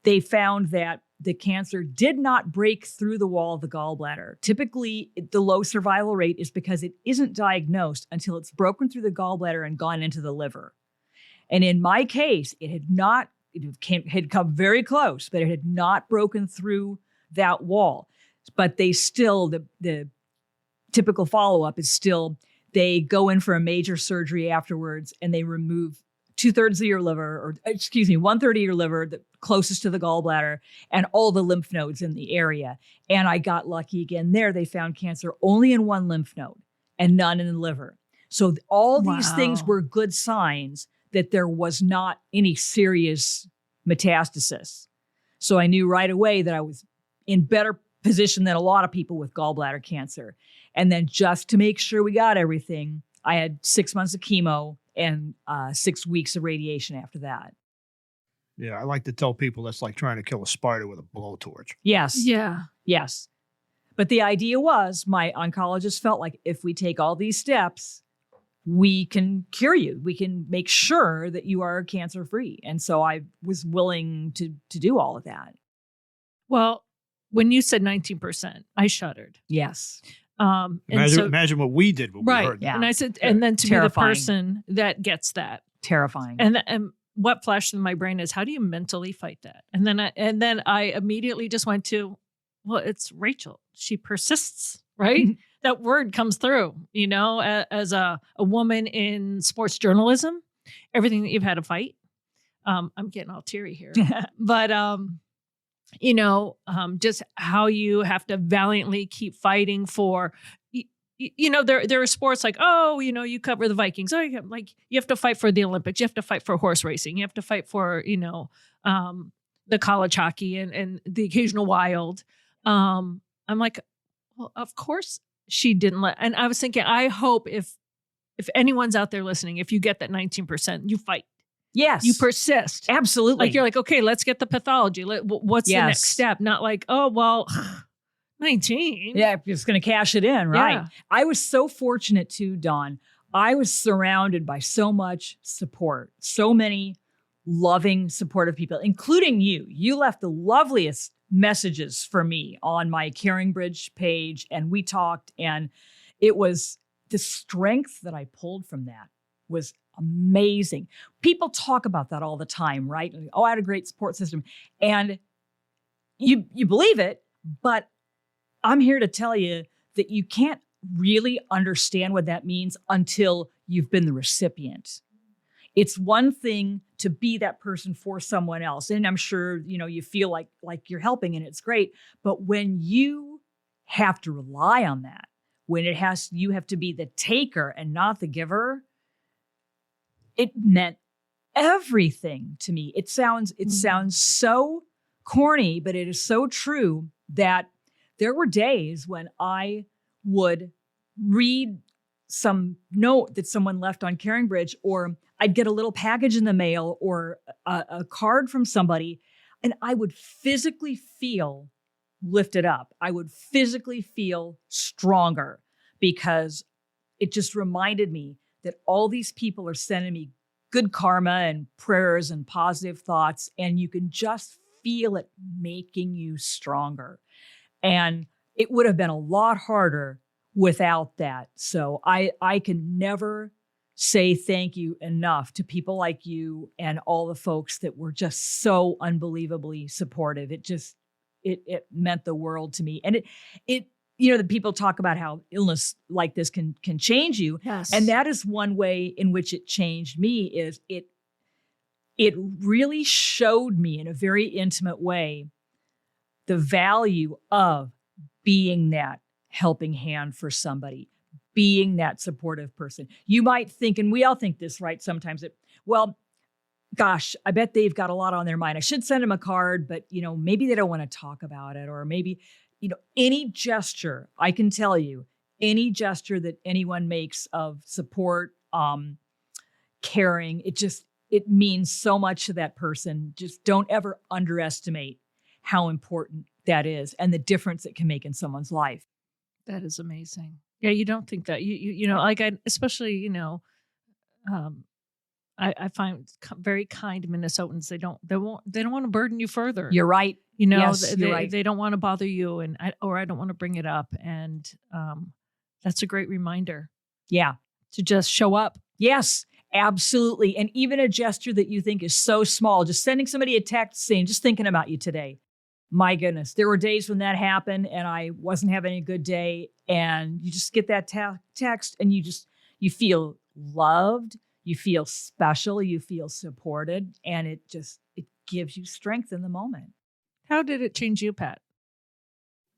they found that the cancer did not break through the wall of the gallbladder. Typically, the low survival rate is because it isn't diagnosed until it's broken through the gallbladder and gone into the liver. And in my case, it had come very close, but it had not broken through that wall. But they still, the typical follow-up is still, they go in for a major surgery afterwards and they remove 2/3 of your liver, 1/3 of your liver, the closest to the gallbladder, and all the lymph nodes in the area. And I got lucky again there. They found cancer only in one lymph node and none in the liver. So all these things were good signs that there was not any serious metastasis. So I knew right away that I was in better position than a lot of people with gallbladder cancer. And then just to make sure we got everything, I had 6 months of chemo and 6 weeks of radiation after that. Yeah, I like to tell people that's like trying to kill a spider with a blowtorch. Yes. Yeah. Yes. But the idea was, my oncologist felt like if we take all these steps, we can cure you. We can make sure that you are cancer free. And so I was willing to do all of that. Well, when you said 19%, I shuddered. Yes. Imagine what we did when we heard that. Yeah. And I said, and then to Terrifying. be the person that gets that. Terrifying. And what flashed in my brain is, how do you mentally fight that? And then I immediately just went to, well, it's Rachel. She persists, right? That word comes through, as a woman in sports journalism, everything that you've had to fight. I'm getting all teary here, but, just how you have to valiantly keep fighting for, there are sports like, you cover the Vikings. Oh, like you have to fight for the Olympics. You have to fight for horse racing. You have to fight for, the college hockey and the occasional Wild. I'm like, well, of course she didn't and I was thinking, I hope if anyone's out there listening, if you get that 19%, you fight. Yes. You persist. Absolutely. Like you're like, okay, let's get the pathology. What's the next step? Not like, oh, well, 19. Yeah, just going to cash it in, right? Yeah. I was so fortunate too, Dawn. I was surrounded by so much support, so many loving, supportive people, including you. You left the loveliest messages for me on my Caring Bridge page, and we talked, and it was the strength that I pulled from that was amazing. People talk about that all the time, right? Oh, I had a great support system. And you believe it, but I'm here to tell you that you can't really understand what that means until you've been the recipient. It's one thing to be that person for someone else. And I'm sure, you feel like you're helping and it's great. But when you have to rely on that, when you have to be the taker and not the giver, it meant everything to me. It sounds so corny, but it is so true that there were days when I would read some note that someone left on Caring Bridge, or I'd get a little package in the mail or a card from somebody, and I would physically feel lifted up. I would physically feel stronger because it just reminded me that all these people are sending me good karma and prayers and positive thoughts, and you can just feel it making you stronger. And it would have been a lot harder without that. So I can never say thank you enough to people like you and all the folks that were just so unbelievably supportive. It meant the world to me. And it the people talk about how illness like this can change you. Yes. And that is one way in which it changed me. Is it really showed me in a very intimate way the value of being that helping hand for somebody, being that supportive person. You might think, and we all think this, right? Sometimes well, gosh, I bet they've got a lot on their mind. I should send them a card, but maybe they don't want to talk about it, or maybe, any gesture, I can tell you, any gesture that anyone makes of support, caring, it means so much to that person. Just don't ever underestimate how important that is and the difference it can make in someone's life. That is amazing. Yeah, you don't think that especially I find very kind Minnesotans. They don't want to burden you further. You're right. Yes, you're right. They don't want to bother you, I don't want to bring it up. And that's a great reminder. Yeah, to just show up. Yes, absolutely. And even a gesture that you think is so small, just sending somebody a text saying, just thinking about you today. My goodness, there were days when that happened and I wasn't having a good day, and you just get that text and you feel loved, you feel special, you feel supported, and it gives you strength in the moment. How did it change you, Pat?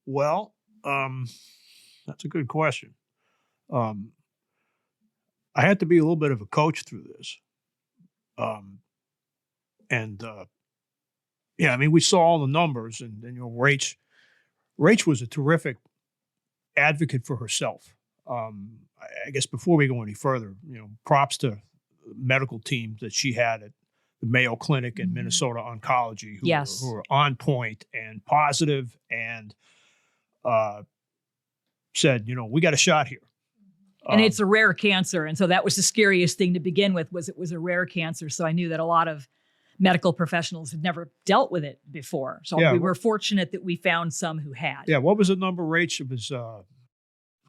Well, that's a good question. I had to be a little bit of a coach through this. We saw all the numbers, and Rach was a terrific advocate for herself. I guess before we go any further, props to the medical team that she had at the Mayo Clinic and Minnesota Oncology, who were on point and positive, and said, we got a shot here. And it's a rare cancer. And so that was the scariest thing to begin with, was it was a rare cancer. So I knew that a lot of medical professionals had never dealt with it before. So we were fortunate that we found some who had. Yeah. What was the number, Rach? It was,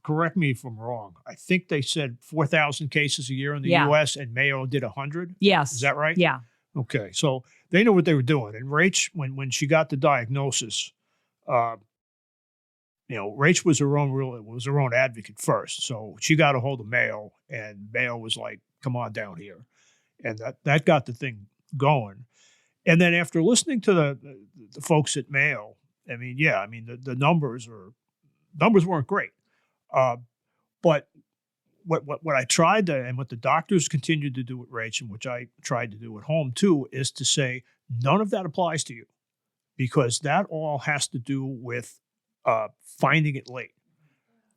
correct me if I'm wrong, I think they said 4,000 cases a year in the U.S. and Mayo did 100. Yes. Is that right? Yeah. Okay. So they knew what they were doing. And Rach, when she got the diagnosis, Rach was her own advocate first. So she got a hold of Mayo, and Mayo was like, come on down here. And that got the thing going. And then after listening to the folks at Mayo, the numbers weren't great. But what I tried to, and what the doctors continued to do with Rach, and which I tried to do at home too, is to say, none of that applies to you, because that all has to do with finding it late.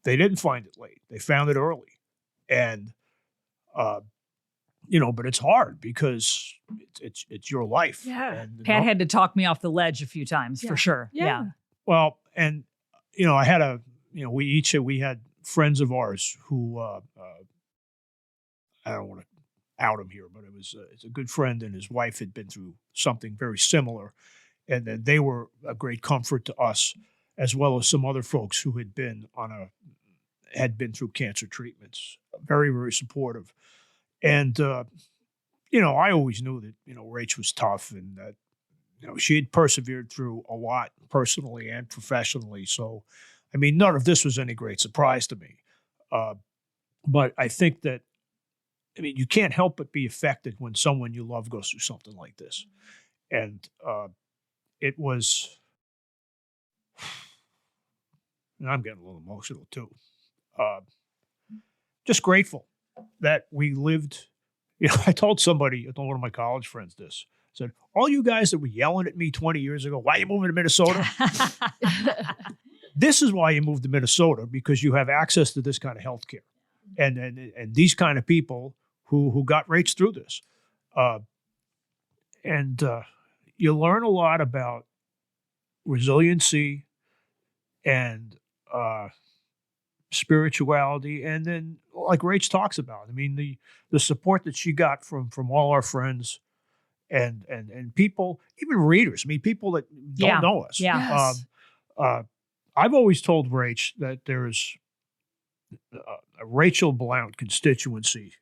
They didn't find it late. They found it early. And, but it's hard because it's your life. Yeah. And, Pat had to talk me off the ledge a few times, for sure. Yeah. Well, and, I had we had friends of ours who, I don't want to out him here, but it's a good friend, and his wife had been through something very similar. And then they were a great comfort to us, as well as some other folks who had been through cancer treatments. Very, very supportive. And, I always knew that, Rach was tough, and that, she had persevered through a lot personally and professionally. So, none of this was any great surprise to me. But I think that, you can't help but be affected when someone you love goes through something like this. And it was, and I'm getting a little emotional too, just grateful that we lived. I told one of my college friends this. I said, all you guys that were yelling at me 20 years ago, why are you moving to Minnesota? This is why you moved to Minnesota, because you have access to this kind of health care and these kind of people who got Rach through this. You learn a lot about resiliency and spirituality. And then, like Rach talks about, the support that she got from all our friends and people, even readers, people that don't know us. Yeah. Yes. I've always told Rach that there's a Rachel Blount constituency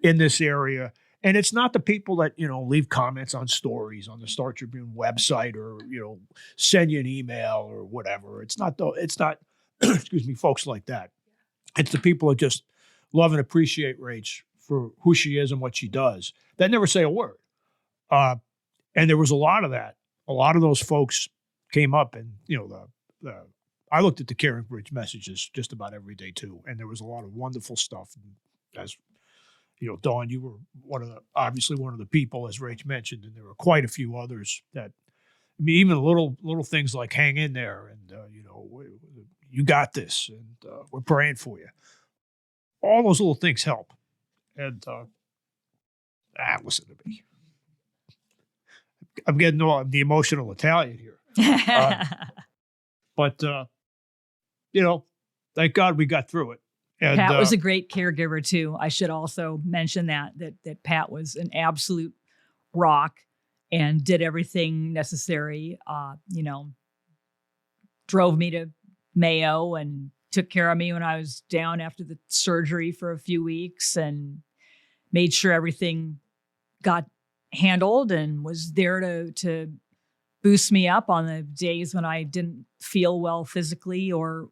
in this area. And it's not the people that, leave comments on stories on the Star Tribune website, or, send you an email or whatever. It's not excuse me, folks like that. It's the people that just love and appreciate Rach for who she is and what she does, that never say a word. And there was a lot of that. A lot of those folks came up, and, the I looked at the Caring Bridge messages just about every day too, and there was a lot of wonderful stuff. And as you know, Dawn, you were obviously one of the people, as Rach mentioned, and there were quite a few others that, I mean, even little things like hang in there, and you got this, and we're praying for you. All those little things help. And listen to me. I'm getting the emotional Italian here. But thank God we got through it. And, Pat was a great caregiver too. I should also mention that Pat was an absolute rock and did everything necessary. Drove me to Mayo and took care of me when I was down after the surgery for a few weeks, and made sure everything got handled, and was there to boost me up on the days when I didn't feel well physically or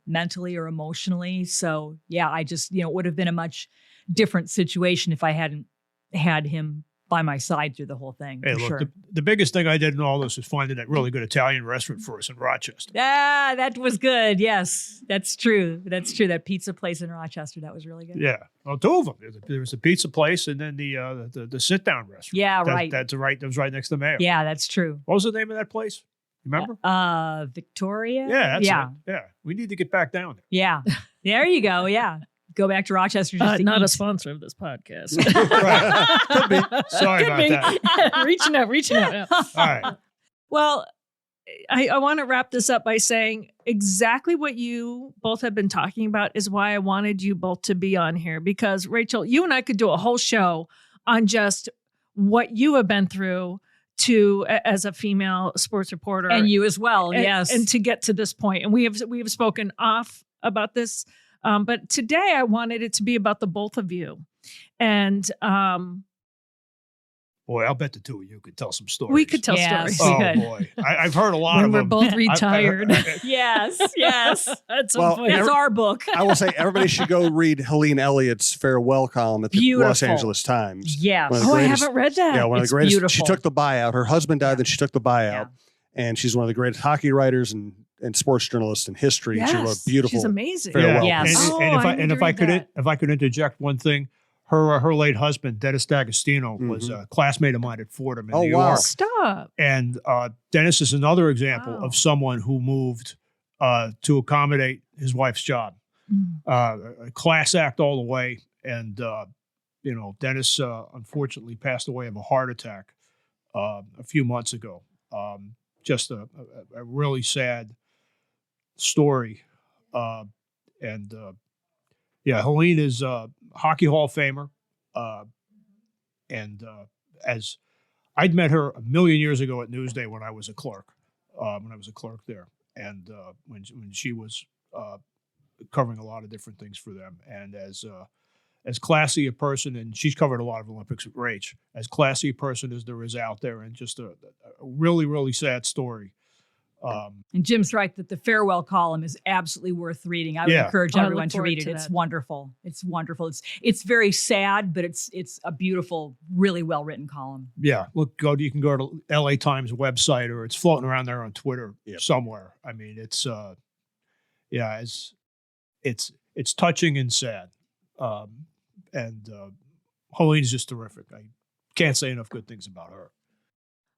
mentally or emotionally. So yeah, I just, it would have been a much different situation if I hadn't had him by my side through the whole thing. Hey, look, sure. the biggest thing I did in all this is finding that really good Italian restaurant for us in Rochester. Ah, that was good. Yes, that's true. That's true. That pizza place in Rochester, that was really good. Yeah, well, two of them. There was a pizza place and then the sit down restaurant. Yeah, right. That was right next to Mayo. Yeah, that's true. What was the name of that place? Remember? Victoria. Yeah, that's it. Yeah, we need to get back down there. Yeah, there you go. Yeah. Go back to Rochester. Just to not eat. a sponsor of this podcast. Right. Could be. Sorry about that. reaching out. Yeah. All right. Well, I want to wrap this up by saying exactly what you both have been talking about is why I wanted you both to be on here. Because, Rachel, you and I could do a whole show on just what you have been through as a female sports reporter. And you as well, yes. And to get to this point. And we have spoken off about this. But today I wanted it to be about the both of you. And boy, I'll bet the two of you could tell some stories. we could tell Yes. stories. Oh, Good. boy. I've heard a lot When of we're them. both retired. Yes. At some Well, point. That's our book. I will say everybody should go read Helene Elliott's farewell column at the Beautiful. Los Angeles Times. Yes. One of the I greatest- haven't read that. Yeah, one of It's the greatest. beautiful. She took the buyout. Her husband died, then she took the buyout. Yeah. And she's one of the greatest hockey writers and sports journalists in history. Yes. She wrote beautiful. She's amazing. farewell. Yeah. Yes. Oh, And I need to read that. if I could interject one thing, her late husband Dennis D'Agostino was a classmate of mine at Fordham in Oh, New wow. York. Stop. And Dennis is another example Wow. of someone who moved to accommodate his wife's job. A class act all the way. And, Dennis unfortunately passed away of a heart attack a few months ago. Just a really sad story. Helene is a Hockey Hall of Famer. As I'd met her a million years ago at Newsday when I was a clerk, there. And when she was covering a lot of different things for them. And as classy a person, and she's covered a lot of Olympics with Rach, as classy a person as there is out there, and just a really, really sad story. And Jim's right that the farewell column is absolutely worth reading. I would Yeah. encourage I look everyone to forward read it. to It's that. wonderful. It's wonderful. It's very sad, but it's a beautiful, really well written column. Yeah, look, you can go to LA Times website, or it's floating around there on Twitter somewhere. I mean, it's touching and sad. Helene's just terrific. I can't say enough good things about her.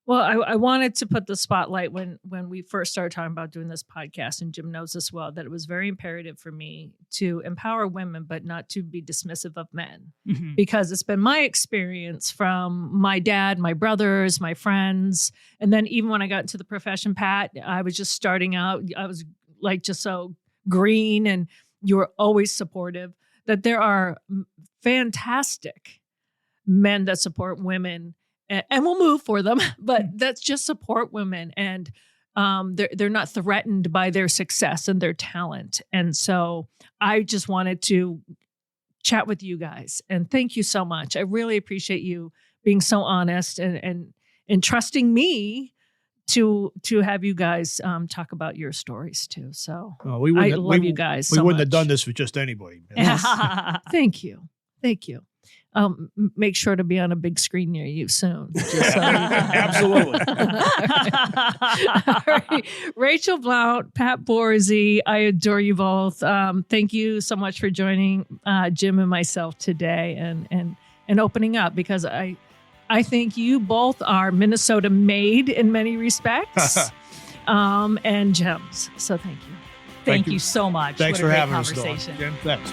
Well, I wanted to put the spotlight when we first started talking about doing this podcast, and Jim knows this well, that it was very imperative for me to empower women, but not to be dismissive of men. Mm-hmm. Because it's been my experience from my dad, my brothers, my friends. And then even when I got into the profession, Pat, I was just starting out. I was like just so green, and you were always supportive, that there are fantastic men that support women and will move for them, but that's just support women. And they're not threatened by their success and their talent. And so I just wanted to chat with you guys, and thank you so much. I really appreciate you being so honest and trusting me to have you guys talk about your stories too. So I love you guys. We so wouldn't have much. done this for just anybody. Thank you. make sure to be on a big screen near you soon. Just so Absolutely. All right. Rachel Blount, Pat Borzi, I adore you both. Thank you so much for joining Jim and myself today and opening up, because I think you both are Minnesota made in many respects, and gems. So thank you. Thank you so much. Thanks What a for great having us, Dawn. conversation. Jim, thanks.